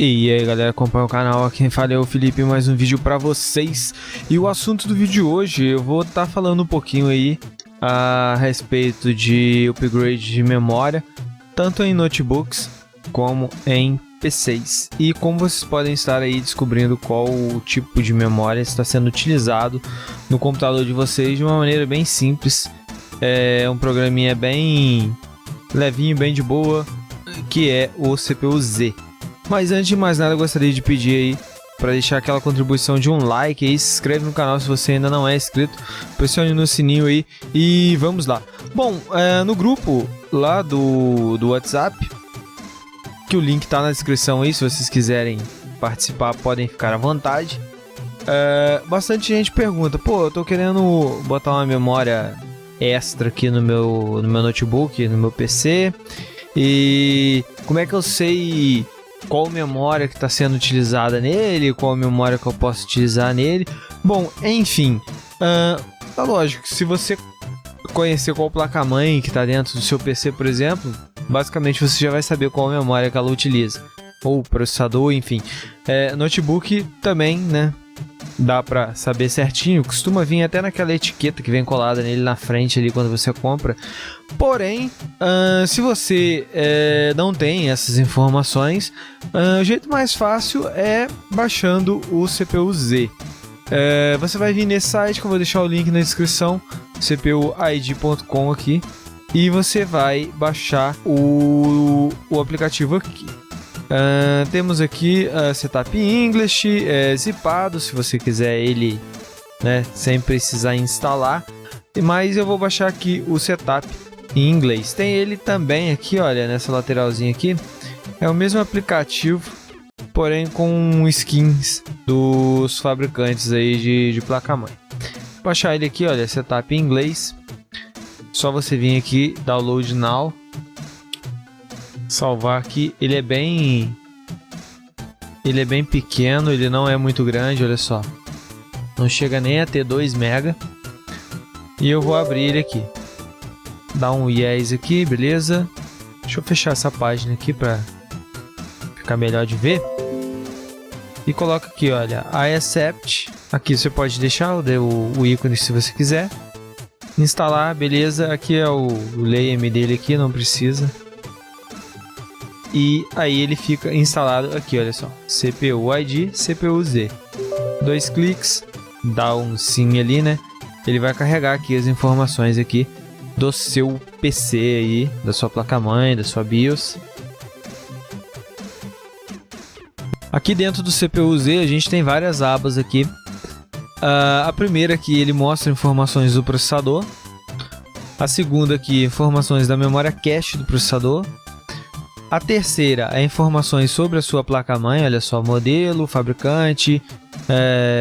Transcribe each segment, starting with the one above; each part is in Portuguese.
E aí galera, acompanha o canal, aqui quem fala é o Felipe, mais um vídeo pra vocês. E o assunto do vídeo de hoje, eu vou estar falando um pouquinho aí a respeito de upgrade de memória, tanto em notebooks como em PCs. E como vocês podem estar aí descobrindo qual o tipo de memória está sendo utilizado no computador de vocês de uma maneira bem simples. É um programinha bem levinho, bem de boa, que é o CPU-Z. Mas antes de mais nada, eu gostaria de pedir aí para deixar aquela contribuição de um like aí, se inscreve no canal se você ainda não é inscrito, pressione no sininho aí e vamos lá. Bom, no grupo lá do WhatsApp, que o link tá na descrição aí, se vocês quiserem participar podem ficar à vontade. Bastante gente pergunta, pô, eu tô querendo botar uma memória extra aqui no meu notebook, no meu PC, e como é que eu sei qual memória que está sendo utilizada nele, qual memória que eu posso utilizar nele? Bom, enfim, tá lógico, se você conhecer qual placa-mãe que está dentro do seu PC, por exemplo, basicamente você já vai saber qual memória que ela utiliza, ou processador, enfim. Notebook também, né? Dá pra saber certinho, costuma vir até naquela etiqueta que vem colada nele na frente ali quando você compra. Porém, se você não tem essas informações, o jeito mais fácil é baixando o CPU-Z. Você vai vir nesse site que eu vou deixar o link na descrição, cpuid.com aqui, e você vai baixar o aplicativo aqui. Temos aqui Setup English, zipado, se você quiser ele, né, sem precisar instalar. Mas eu vou baixar aqui o Setup em inglês. Tem ele também aqui, olha, nessa lateralzinha aqui. É o mesmo aplicativo, porém com skins dos fabricantes aí de placa-mãe. Vou baixar ele aqui, olha, Setup em inglês. Só você vir aqui, Download Now. Salvar aqui, ele é bem pequeno, ele não é muito grande, olha só, não chega nem a ter 2 MB. E eu vou abrir ele aqui, dar um yes aqui, beleza. Deixa eu fechar essa página aqui para ficar melhor de ver, e coloca aqui, olha, I accept. Aqui você pode deixar o ícone se você quiser instalar, beleza. Aqui é o name dele aqui, não precisa. E aí ele fica instalado aqui, olha só, CPU ID, CPU-Z. 2 cliques, dá um sim ali, né? Ele vai carregar aqui as informações aqui do seu PC aí, da sua placa-mãe, da sua BIOS. Aqui dentro do CPU-Z a gente tem várias abas aqui. A primeira aqui ele mostra informações do processador. A segunda aqui, informações da memória cache do processador. A terceira é informações sobre a sua placa-mãe, olha só, modelo, fabricante,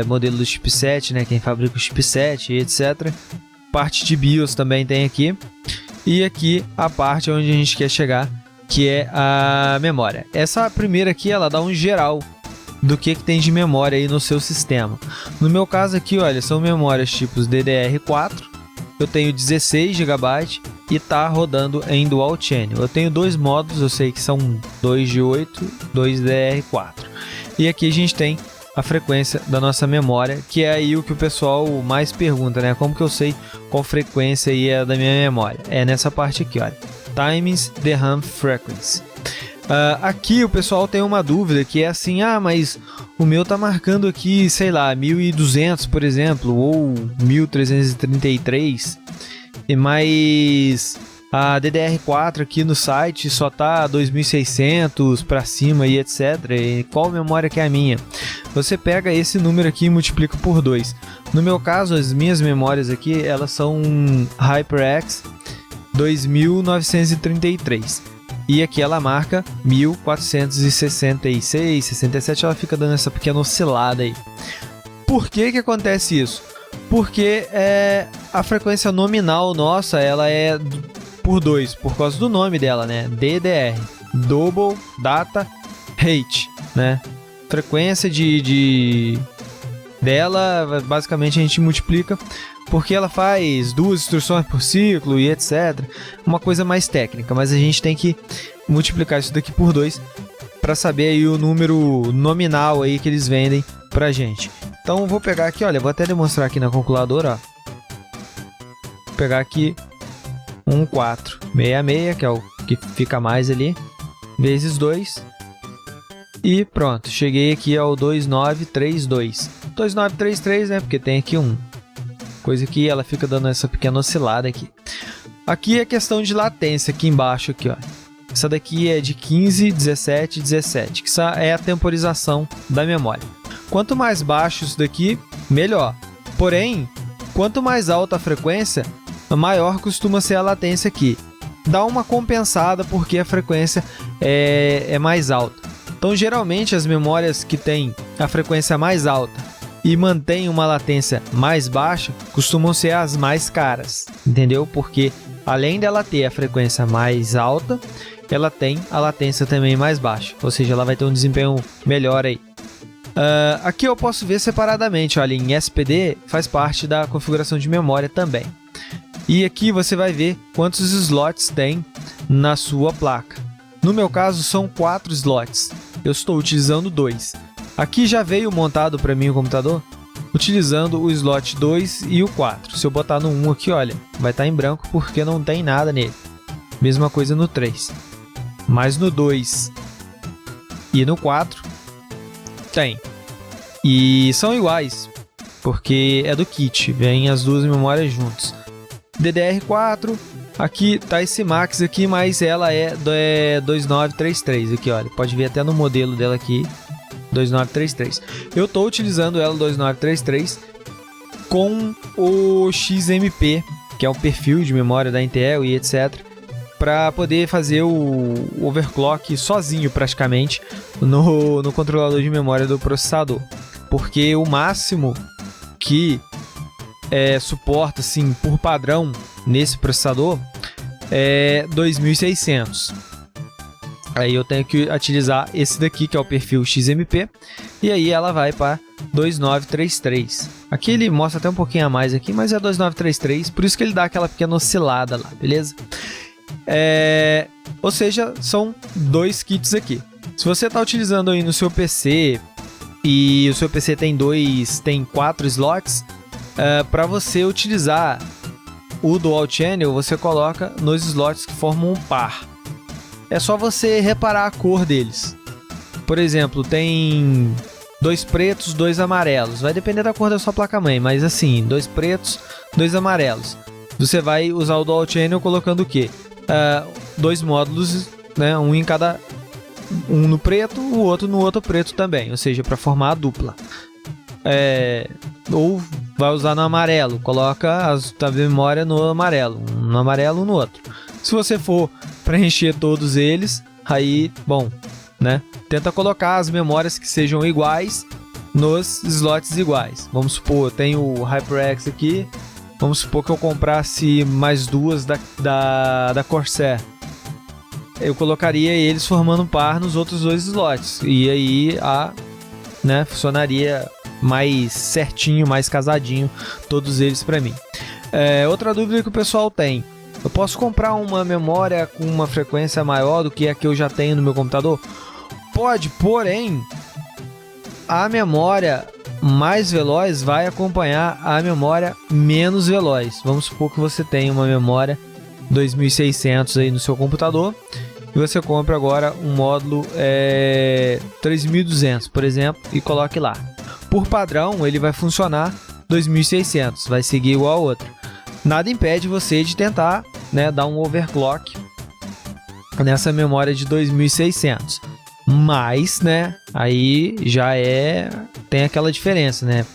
modelo do chipset, né, quem fabrica o chipset, etc. Parte de BIOS também tem aqui. E aqui a parte onde a gente quer chegar, que é a memória. Essa primeira aqui, ela dá um geral do que tem de memória aí no seu sistema. No meu caso aqui, olha, são memórias tipos DDR4. Eu tenho 16 GB e tá rodando em Dual Channel. Eu tenho 2 modos, eu sei que são 2 de 8, 2 DDR4. E aqui a gente tem a frequência da nossa memória, que é aí o que o pessoal mais pergunta, né? Como que eu sei qual frequência aí é da minha memória? É nessa parte aqui, olha. Times the RAM frequency. Aqui o pessoal tem uma dúvida que é assim, mas o meu tá marcando aqui, sei lá, 1200, por exemplo, ou 1333, mas a DDR4 aqui no site só tá 2600 para cima e etc. E qual memória que é a minha? Você pega esse número aqui e multiplica por 2. No meu caso, as minhas memórias aqui, elas são HyperX 2933. E aqui ela marca 1466, 67, ela fica dando essa pequena oscilada aí. Por que que acontece isso? Porque a frequência nominal nossa, ela é por 2, por causa do nome dela, né? DDR, Double Data Rate, né? Frequência dela, basicamente a gente multiplica, porque ela faz 2 instruções por ciclo e etc. Uma coisa mais técnica, mas a gente tem que multiplicar isso daqui por 2 para saber aí o número nominal aí que eles vendem pra gente. Então eu vou pegar aqui, olha, vou até demonstrar aqui na calculadora, ó. Vou pegar aqui 1466, que é o que fica mais ali, vezes 2. E pronto, cheguei aqui ao 2932. 2933, né? Porque tem aqui coisa que ela fica dando essa pequena oscilada aqui. Aqui é questão de latência, aqui embaixo, aqui, ó. Essa daqui é de 15, 17, 17, que essa é a temporização da memória. Quanto mais baixo isso daqui, melhor. Porém, quanto mais alta a frequência, maior costuma ser a latência aqui. Dá uma compensada porque a frequência é mais alta. Então, geralmente, as memórias que têm a frequência mais alta e mantêm uma latência mais baixa costumam ser as mais caras, entendeu? Porque, além dela ter a frequência mais alta, ela tem a latência também mais baixa. Ou seja, ela vai ter um desempenho melhor aí. Aqui eu posso ver separadamente, olha, em SPD faz parte da configuração de memória também. E aqui você vai ver quantos slots tem na sua placa. No meu caso, são 4 slots. Eu estou utilizando 2. Aqui já veio montado para mim o computador utilizando o slot 2 e o 4. Se eu botar no 1 aqui, olha, vai estar em branco porque não tem nada nele. Mesma coisa no 3. Mas no 2 e no 4 tem. E são iguais, porque é do kit, vem as duas memórias juntas. DDR4, aqui tá esse Max aqui, mas ela é 2933 aqui, olha, pode ver até no modelo dela aqui, 2933. Eu estou utilizando ela 2933 com o XMP, que é o perfil de memória da Intel e etc, para poder fazer o overclock sozinho praticamente no controlador de memória do processador, porque o máximo que suporta assim por padrão nesse processador é 2600. Aí eu tenho que utilizar esse daqui, que é o perfil XMP, e aí ela vai para 2933. Aqui ele mostra até um pouquinho a mais aqui, mas é 2933, por isso que ele dá aquela pequena oscilada lá, beleza? Ou seja, são 2 kits aqui. Se você está utilizando aí no seu PC e o seu PC tem 4 slots, para você utilizar o Dual Channel, você coloca nos slots que formam um par. É só você reparar a cor deles. Por exemplo, tem 2 pretos, 2 amarelos. Vai depender da cor da sua placa-mãe, mas assim, 2 pretos, 2 amarelos. Você vai usar o Dual Channel colocando o quê? 2 módulos, né? Um no preto, o outro no outro preto também, ou seja, para formar a dupla. Ou vai usar no amarelo, coloca a memória no amarelo, um no amarelo, um no outro. Se você for preencher todos eles, aí, bom, né? Tenta colocar as memórias que sejam iguais nos slots iguais. Vamos supor, eu tenho o HyperX aqui, vamos supor que eu comprasse mais 2 da Corsair. Eu colocaria eles formando par nos outros 2 slots, e aí funcionaria mais certinho, mais casadinho, todos eles para mim. Outra dúvida que o pessoal tem: eu posso comprar uma memória com uma frequência maior do que a que eu já tenho no meu computador? Pode, porém, a memória mais veloz vai acompanhar a memória menos veloz. Vamos supor que você tem uma memória 2600 aí no seu computador e você compra agora um módulo 3200, por exemplo, e coloque lá. Por padrão, ele vai funcionar 2600, vai seguir igual ao outro. Nada impede você de tentar, né, dar um overclock nessa memória de 2600. Mas, né, aí já tem aquela diferença, né?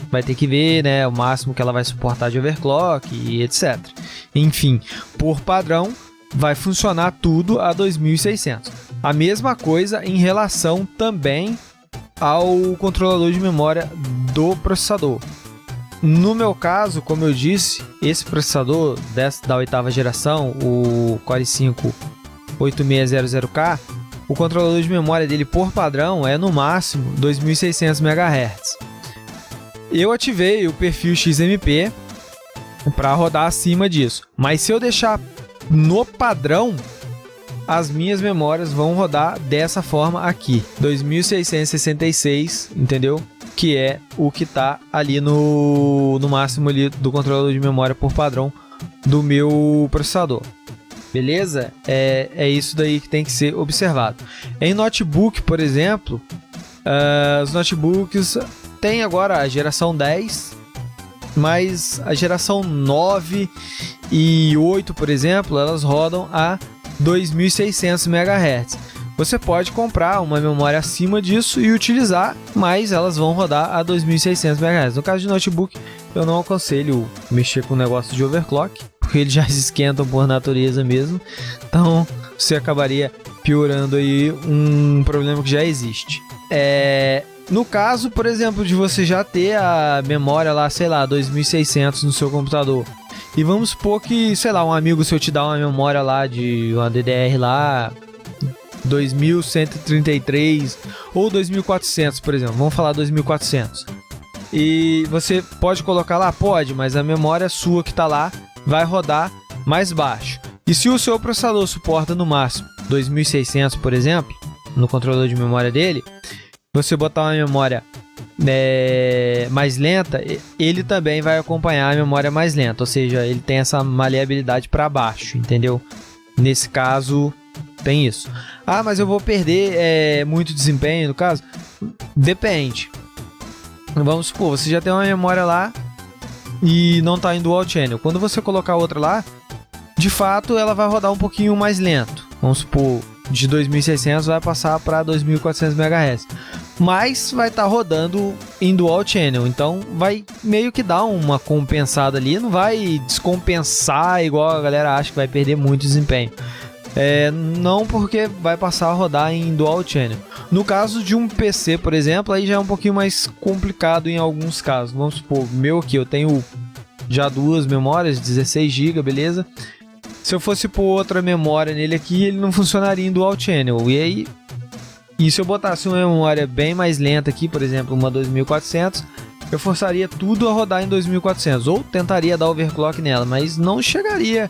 Vai ter que ver, né, o máximo que ela vai suportar de overclock e etc. Enfim, por padrão, vai funcionar tudo a 2600. A mesma coisa em relação também ao controlador de memória do processador. No meu caso, como eu disse, esse processador da 8ª geração, o Core i5-8600K, o controlador de memória dele por padrão é no máximo 2600 MHz. Eu ativei o perfil XMP para rodar acima disso, mas se eu deixar no padrão, as minhas memórias vão rodar dessa forma aqui, 2666, entendeu? Que é o que tá ali no máximo ali do controlador de memória por padrão do meu processador. Beleza? É isso daí que tem que ser observado. Em notebook, por exemplo, os notebooks tem agora a geração 10, mas a geração 9 e 8, por exemplo, elas rodam a 2600 MHz. Você pode comprar uma memória acima disso e utilizar, mas elas vão rodar a 2600 MHz. No caso de notebook, eu não aconselho mexer com o negócio de overclock, porque eles já se esquentam por natureza mesmo. Então, você acabaria piorando aí um problema que já existe. No caso, por exemplo, de você já ter a memória lá, sei lá, 2600 no seu computador, e vamos supor que, sei lá, um amigo seu te dá uma memória lá de uma DDR lá 2133 ou 2400, por exemplo, vamos falar 2400. E você pode colocar lá? Pode, mas a memória sua que está lá vai rodar mais baixo. E se o seu processador suporta no máximo 2600, por exemplo, no controlador de memória dele, você botar uma memória mais lenta, ele também vai acompanhar a memória mais lenta, ou seja, ele tem essa maleabilidade para baixo, entendeu? Nesse caso, tem isso. Ah, mas eu vou perder muito desempenho, no caso? Depende. Vamos supor, você já tem uma memória lá e não está em dual channel. Quando você colocar outra lá, de fato, ela vai rodar um pouquinho mais lento. Vamos supor, de 2600 vai passar para 2400 MHz. Mas vai estar rodando em dual channel, então vai meio que dar uma compensada ali, não vai descompensar igual a galera acha que vai perder muito desempenho. Não, porque vai passar a rodar em dual channel. No caso de um PC, por exemplo, aí já é um pouquinho mais complicado em alguns casos. Vamos supor, meu aqui, eu tenho já duas memórias, 16 GB, beleza? Se eu fosse pôr outra memória nele aqui, ele não funcionaria em dual channel. E se eu botasse uma memória bem mais lenta aqui, por exemplo, uma 2400, eu forçaria tudo a rodar em 2400. Ou tentaria dar overclock nela, mas não chegaria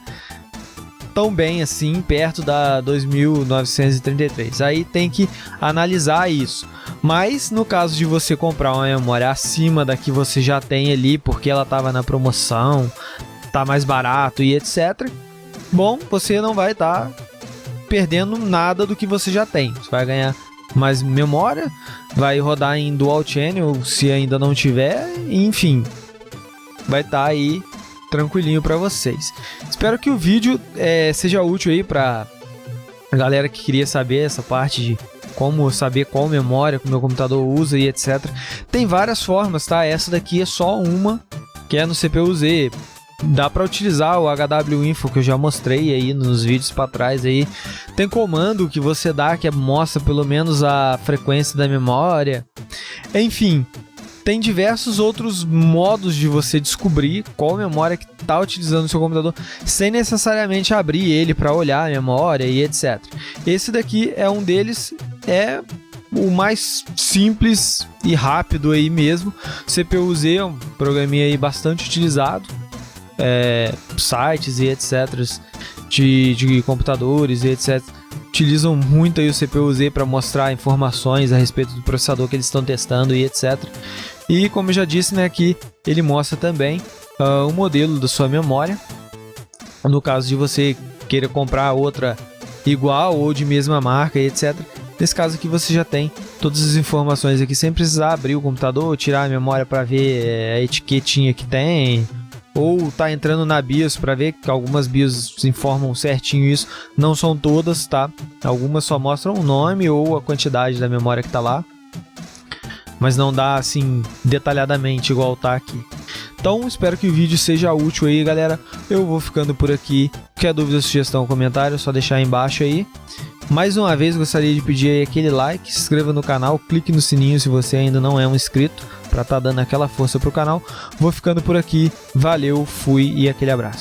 tão bem assim, perto da 2933. Aí tem que analisar isso. Mas no caso de você comprar uma memória acima da que você já tem ali, porque ela estava na promoção, tá mais barato e etc., bom, você não vai estar perdendo nada do que você já tem. Você vai ganhar mais memória, vai rodar em dual channel se ainda não tiver, enfim, vai estar aí tranquilinho para vocês. Espero que o vídeo seja útil aí para a galera que queria saber essa parte de como saber qual memória que o meu computador usa e etc. Tem várias formas, tá? Essa daqui é só uma, que é no CPU-Z. Dá para utilizar o HWInfo que eu já mostrei aí nos vídeos para trás aí. Tem comando que você dá que mostra pelo menos a frequência da memória. Enfim, tem diversos outros modos de você descobrir qual memória que está utilizando o seu computador sem necessariamente abrir ele para olhar a memória e etc. Esse daqui é um deles, é o mais simples e rápido aí mesmo. CPU-Z é um programinha aí bastante utilizado. Sites e etc. de computadores e etc. utilizam muito aí o CPU-Z para mostrar informações a respeito do processador que eles estão testando e etc. E como eu já disse, né, aqui ele mostra também o modelo da sua memória. No caso de você queira comprar outra igual ou de mesma marca e etc. Nesse caso aqui você já tem todas as informações aqui sem precisar abrir o computador, tirar a memória para ver a etiquetinha que tem, ou tá entrando na BIOS para ver que algumas BIOS informam certinho isso. Não são todas, tá? Algumas só mostram o nome ou a quantidade da memória que tá lá, mas não dá assim detalhadamente igual tá aqui. Então espero que o vídeo seja útil aí, galera. Eu vou ficando por aqui. Qualquer dúvida, sugestão, comentário, é só deixar aí embaixo aí. Mais uma vez gostaria de pedir aí aquele like, se inscreva no canal, clique no sininho se você ainda não é um inscrito, para estar dando aquela força pro canal. Vou ficando por aqui, valeu, fui e aquele abraço.